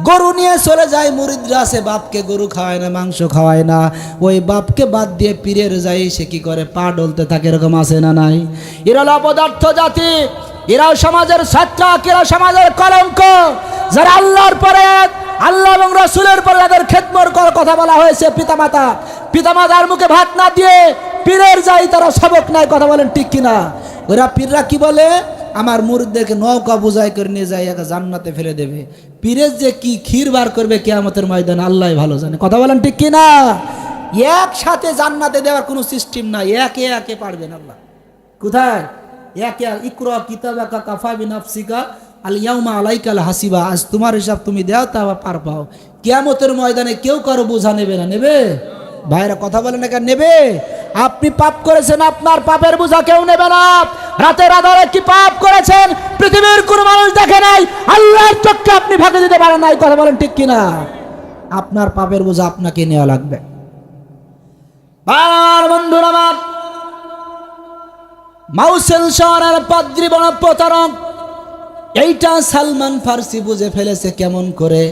গরু নিয়ে চলে যায়, মুরিদরা আছে বাপকে গরু খাওয়ায় না, মাংস খাওয়ায় না, ওই বাপকে বাদ দিয়ে পীরের যায়, সে কি করে পা ডলতে থাকে, এরকম আছে না নাই? এরা হলো অপদার্থ জাতি, এরাও সমাজের ছাত্রাক, এরা সমাজের কলঙ্ক। যারা আল্লাহর পরে, আল্লাহ এবং রাসূলের পরে যাদের খেদমত করার কথা বলা হয়েছে, পিতামাতার মুখে ভাত না দিয়ে পীরের যাই, তারা সবক নাই। কথা বলেন ঠিক কিনা? ওরা পীররা কি বলে, আমার মুরিদদেরকে নৌকা বোঝাই করে নিয়ে যায় একা জান্নাতে ফেলে দেবে। পীরের যে কি ক্ষীর বার করবে কিয়ামতের ময়দানে আল্লাহ ভালো জানে। কথা বলেন ঠিক কিনা? একসাথে জান্নাতে দেওয়ার কোনো সিস্টেম নাই, একে একে পারবেন আল্লাহ। কোথায়? একে ইকরা কিতাবাকা কাফা বিনাফসিকা আল ইয়াউমা আলাইকাল হাসিবা। আজ তোমার হিসাব তুমি দাও, তা পার পাও। কিয়ামতের ময়দানে কেউ কারো বোঝা নেবে না। নেবে? ভাইরা কথা বলেন না, কেন নেবে? আপনি পাপ করেছেন, আপনার পাপের বোঝা কেউ নেবে না। রাতের আধারে কি পাপ করেছেন পৃথিবীর কোনো মানুষ দেখে নাই, আল্লাহর চোখকে আপনি ফাঁকি দিতে পারেন নাই। কথা বলেন ঠিক কিনা? আপনার পাপের বোঝা আপনাকে নেওয়া লাগবে। আর বন্ধুরা আমার, মাউসেল শহরের পাদ্রী বড় প্রতারক। এইটা সালমান ফার্সি বুঝে ফেলেছে কেমন করে।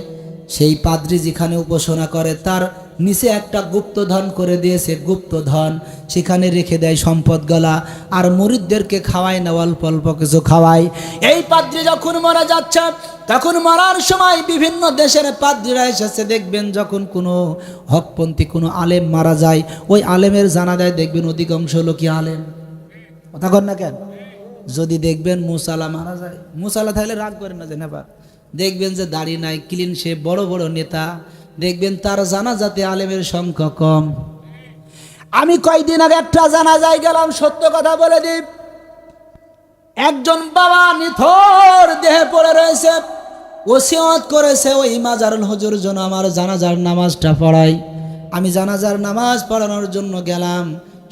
সেই পাদ্রী যেখানে উপাসনা করে তার নিচে একটা গুপ্তধন করে দিয়েছে, গুপ্তধন সেখানে রেখে দেয় সম্পদ গলা, আর মুরিদদেরকে খাওয়ায় না, অল্প অল্প কিছু খাওয়ায়। এই পাদ্রী যখন মারা যাচ্ছে, তখন মরার সময় বিভিন্ন দেশের পাদ্রীরা এসেছে। দেখবেন যখন কোনো হকপন্থী কোনো আলেম মারা যায়, ওই আলেমের জানাজায় দেখবেন অধিকাংশ লোকই আলেম। কথা কর না কেন? যদি দেখবেন মুসালা মারা যায়, মুসালা তাহলে রাগ করেন না যে নেবার, দেখবেন যে দাড়ি নাই, ক্লিন সে বড় বড় নেতা, দেখবেন তার জানাজাতে আলেমের সংখ্যা কম। আমি কয়েকদিন আগে একটা জানাজায় গেলাম, সত্য কথা বলে দিই। একজন বাবা নিথর দেহে পড়ে রয়েছে, ওসিয়ত করেছে ওই মাজারুল হুজুর যেন আমার জানাজার নামাজটা পড়াই। আমি জানাজার নামাজ পড়ানোর জন্য গেলাম।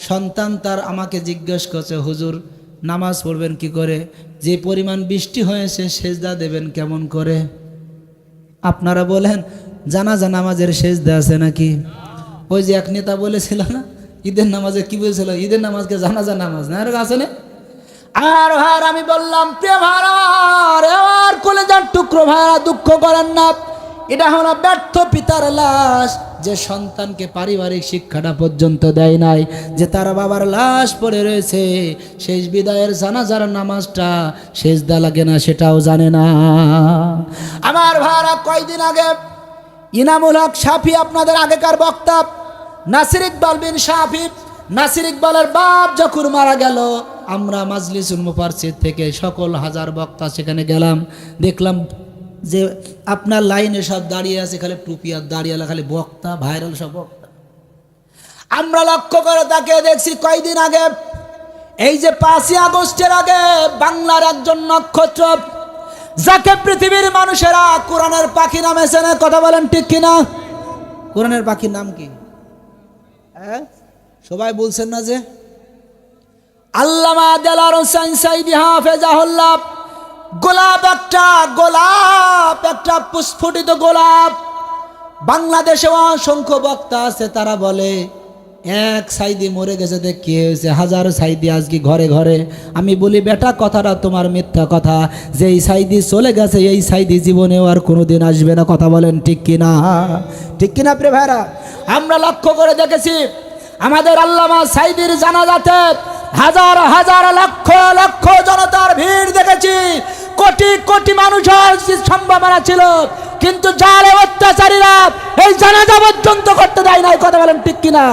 সন্তান তার আমাকে জিজ্ঞেস করছে, হুজুর নামাজ পড়বেন কি করে? যে পরিমাণ বৃষ্টি হয়েছে সেজদা দেবেন কেমন করে? আপনারা বলেন জানাজা নামাজের সেজদা আছে নাকি? ওই যে এক নেতা বলেছিল না ঈদের নামাজে, কি বলেছিল? ঈদের নামাজকে জানাজা নামাজ না, এরকম আছে না? আর ভাইরা আমি বললাম, প্রিয় ভাইরা, আর কলেজার টুকরো ভাইরা, দুঃখ করেন না। এটা হলো ব্যর্থ পিতার লাশ, যে সন্তানকে পারিবারিক শিক্ষাটা পর্যন্ত দেয় নাই, যে তার বাবার লাশ পড়ে রয়েছে, শেষ বিদায়ের জানাজার নামাজটা সেজদা লাগে না সেটাও জানে না। আমার ভাইরা, কয়দিন আগে ইনামুল হক শাফি, আপনাদের আগেকার বক্তা নাসির ইকবাল বিন শাফি, নাসির ইকবালের বাপ যখন মারা গেল, আমরা মাজলিসুল মুফাসসির থেকে সকল হাজার বক্তা সেখানে গেলাম। দেখলাম যে আপনার লাইনে সব দাঁড়িয়ে আছে, খালি টুপি আর দাঁড়িয়ে খালি বক্তা, ভাইরাল সব বক্তা। আমরা লক্ষ্য করে তাকে দেখছি কয়দিন আগে, এই যে 5ই আগস্টের আগে বাংলার একজন নক্ষত্র, যাকে পৃথিবীর মানুষেরা কোরআনের পাখি নামেছে না। কথা বলেন ঠিক কিনা? কোরআনের পাখির নাম কি? সবাই বলছেন না যে আল্লামা দেলার হোসেন সাইদি হাফেজাহুল্লাহ। গোলাপ একটা পুষ্পটিত গোলাপ। বাংলাদেশে অসংখ্য বক্তা আছে, তারা বলে এক সাইদি মরে গেছে, দেখ কি হয়েছে, হাজার সাইদি আজকে ঘরে ঘরে। আমি বলি বেটা, কথাটা তোমার মিথ্যা কথা। যেই সাইদি চলে গেছে এই সাইদি জীবনেও আর কোনোদিন আসবে না। কথা বলেন ঠিক কিনা? ঠিক কিনা প্রিয় ভাইরা? আমরা লক্ষ্য করে দেখেছি আমাদের আল্লামা সাইদির জানাজাতে হাজার হাজার লক্ষ লক্ষ জনতার ভিড় দেখেছি। কোটি কোটি মানুষের সম্ভাবনা ছিল, কিন্তু জালেম অত্যাচারীরা এই জানাজা পর্যন্ত করতে দেয় নাই। কথা বলেন ঠিক কিনা?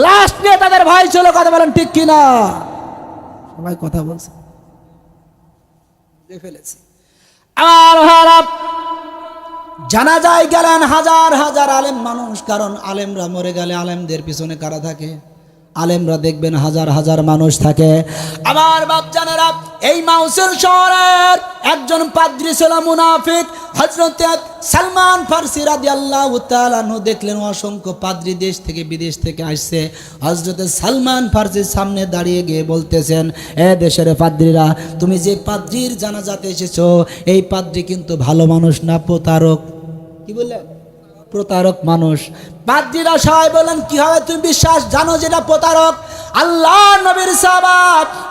লাশ নিয়ে তাদের ভয় ছিল। কথা বলেন ঠিক কিনা? সবাই কথা বলছে, ফেলেছে। আর জানাজায় গেলেন হাজার হাজার আলেম মানুষ, কারণ আলেমরা মরে গেলে আলেমদের পিছনে কারা থাকে? আলেমরা দেখবেন হাজার হাজার মানুষ থাকে। আমার বাপজানেরা, এই মাউসেল শহরের একজন পাদ্রী ছিল মুনাফিক, হযরত সালমান ফার্সি রাদিয়াল্লাহু তাআলা আনহু। দেখলেন অসংখ্য পাদ্রী দেশ থেকে বিদেশ থেকে আসছে। হযরত সালমান ফার্সির সামনে দাঁড়িয়ে গিয়ে বলতেছেন, এ দেশের পাদ্রীরা, তুমি যে পাদ্রীর জানাজাতে এসেছো, এই পাদ্রী কিন্তু ভালো মানুষ না, প্রতারক। কি বললেন? প্রতারক মানুষ। পাদ্রীরা সবাই বলেন, কি হবে তুমি বিশ্বাস জানো যেটা প্রতারক? আল্লাহ নবীর সাহাবা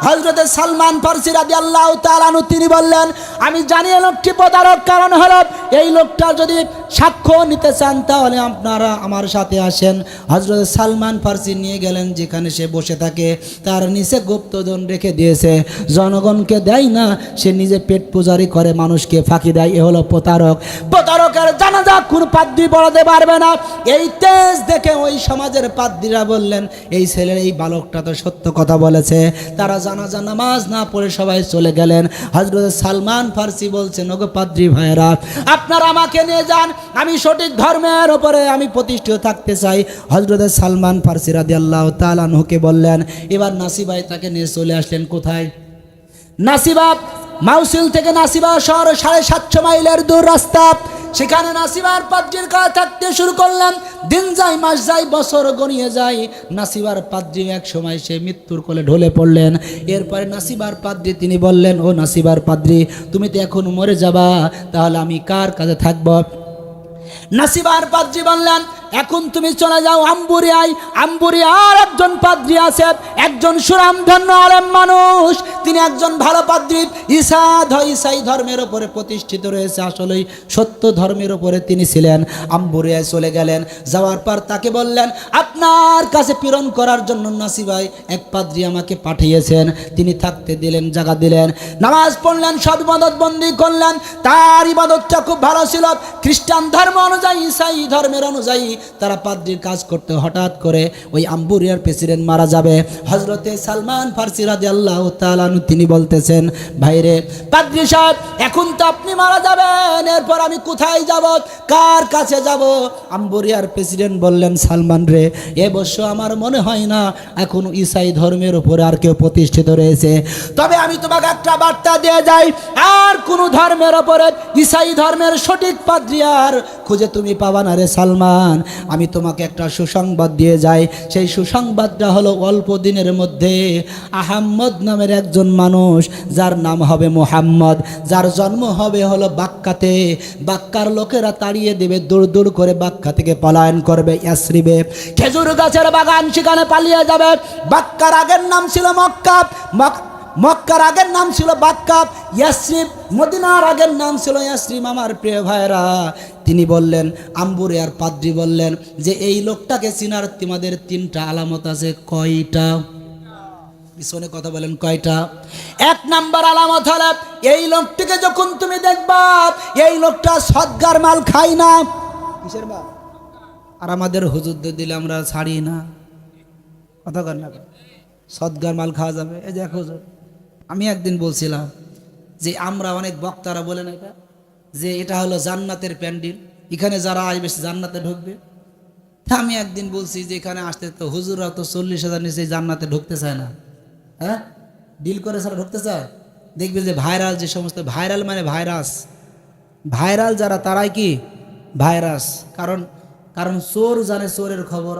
হযরত সালমান ফারসি রাদিয়াল্লাহু তাআলা আনহু তিনি বললেন, আমি জানি এই লোকটি প্রতারক, কারণ হলো এই লোকটা যদি সাক্ষ্য নিতে চান তাহলে আপনারা আমার সাথে আসেন। হযরত সালমান ফারসি নিয়ে গেলেন, যেখানে সে বসে থাকে তার নিচে গুপ্তধন রেখে দিয়েছে, জনগণকে দেয় না, সে নিজে পেট পূজারি করে, মানুষকে ফাঁকি দেয়। এ হলো প্রতারক। প্রতারকের জানাজা কোন পাদ্রী পড়াতে পারবে না। এই তেজ দেখে ওই সমাজের পাদ্রীরা বললেন, এই ছেলের এই বালকটা তো সত্য কথা বলেছে। তারা জানাজা নামাজ না পড়ে সবাই চলে গেলেন। হযরত সালমান ফারসি বলছেন, ওগো পাদ্রী ভাইয়েরা, আপনারা আমাকে নিয়ে যান, আমি সঠিক ধর্মের ওপরে আমি প্রতিষ্ঠিত থাকতে চাই। হযরত সালমান ফারসি রাদিয়াল্লাহু তাআলা আনহুকে বললেন। এবার নাসিবাই তাকে নিয়ে চলে আসলেন কোথায়? নাসিবা, মাউসিল থেকে নাসিবা শহর 750 মাইলের দূর রাস্তা। সেখানে নাসিবার পাদ্রীর কাছে থাকতে শুরু করলেন। দিন যায়, মাস যায়, বছর গড়িয়ে যায়। নাসিবার পাদ্রী এক সময় সে মৃত্যুর কোলে ঢলে পড়লেন। এরপরে নাসিবার পাদ্রী তিনি বললেন, ও নাসিবার পাদ্রী, তুমি তো এখন মরে যাবা, তাহলে আমি কার কাছে থাকব? নাসিবার পাদ্রী বললেন, এখন তুমি চলে যাও আম্বুরিয়ায়। আম্বুরিয়ার একজন পাদ্রী আছে, একজন সুনামধন্য আলেম মানুষ, তিনি একজন ভালো পাদ্রী, ঈসাই ধর্মের ওপরে প্রতিষ্ঠিত রয়েছে, আসলেই সত্য ধর্মের ওপরে তিনি ছিলেন। আম্বুরিয়ায় চলে গেলেন। যাওয়ার পর তাকে বললেন, আপনার কাছে প্রেরণ করার জন্য নাসিবাই এক পাদ্রী আমাকে পাঠিয়েছেন। তিনি থাকতে দিলেন, জায়গা দিলেন, নামাজ পড়লেন, সব ইবাদত বন্দি করলেন। তার ইবাদতটা খুব ভালো ছিল। খ্রিস্টান ধর্ম অনুযায়ী, ঈসাই ধর্মের অনুযায়ী তারা পাদ্রীর কাজ করতে, হঠাৎ করে ওই আম্বুরিয়ার প্রেসিডেন্ট মারা যাবে। হযরতে সালমান ফারসি রাদিয়াল্লাহু তাআলা আনহু তিনি বলতেছেন, ভাইরে পাদ্রী সাহেব, এখন তো আপনি মারা যাবেন, এরপর আমি কোথায় যাব, কার কাছে যাব? আম্বুরিয়ার প্রেসিডেন্ট বললেন, সালমান রে, এবছর আমার মনে হয় না এখন ঈসাই ধর্মের উপরে আর কেউ প্রতিষ্ঠিত রয়েছে। তবে আমি তোমাকে একটা বার্তা দিয়ে যাই, আর কোন ধর্মের উপরে ঈসাই ধর্মের সঠিক পাদ্রী আর খুঁজে তুমি পাবা না রে সালমান। আমি তোমাকে একটা সুসংবাদ দিয়ে যাই। সেই সুসংবাদটা হলো, অল্প দিনের মধ্যে আহম্মদ নামের একজন মানুষ, যার নাম হবে মুহাম্মদ, যার জন্ম হবে হলো বাক্কাতে। বাক্কার লোকেরা তাড়িয়ে দেবে, দূর দূর করে বাক্কা থেকে পলায়ন করবে ইয়াসরিবে, খেজুর গাছের বাগান, সেখানে পালিয়ে যাবে। বাক্কার আগের নাম ছিল মক্কা, মক্কার আগের নাম ছিল বাক্কা, ইয়াসরিব মদিনার আগের নাম ছিল ইয়াসরিব। আমার প্রিয় ভাইরা, তিনি বললেন, আম্বুরিয়ার পাদ্রী বললেন যে এই লোকটাকে চিনার তোমাদের 3টা আলামত আছে। কয়টা? পিছনে কথা বলেন, কয়টা? 1 নাম্বার আলামত হলো, এই লোকটিকে যখন তুমি দেখবা, এই লোকটা সদগার মাল খায় না। কিসের মাল? আর আমাদের হুজুরদের দিলে আমরা ছাড়ি না, কথা কর না, সদগার মাল খাওয়া যাবে। এই দেখো হুজুর, আমি একদিন বলছিলাম যে আমরা অনেক বক্তারা বলেন এটা, যে এটা হলো জান্নাতের প্যান্ডেল, এখানে যারা আসবে জান্নাতে ঢুকবে। আমি একদিন বলছি যে এখানে আসতে তো হুজুররা তো 40,000 নিচে জান্নাতে ঢুকতে চায় না। হ্যাঁ, ডিল করে সারা ঢুকতে চায়। দেখবে যে ভাইরাল, যে সমস্ত ভাইরাল মানে ভাইরাস, ভাইরাল যারা তারাই কি ভাইরাস। কারণ চোর জানে চোরের খবর।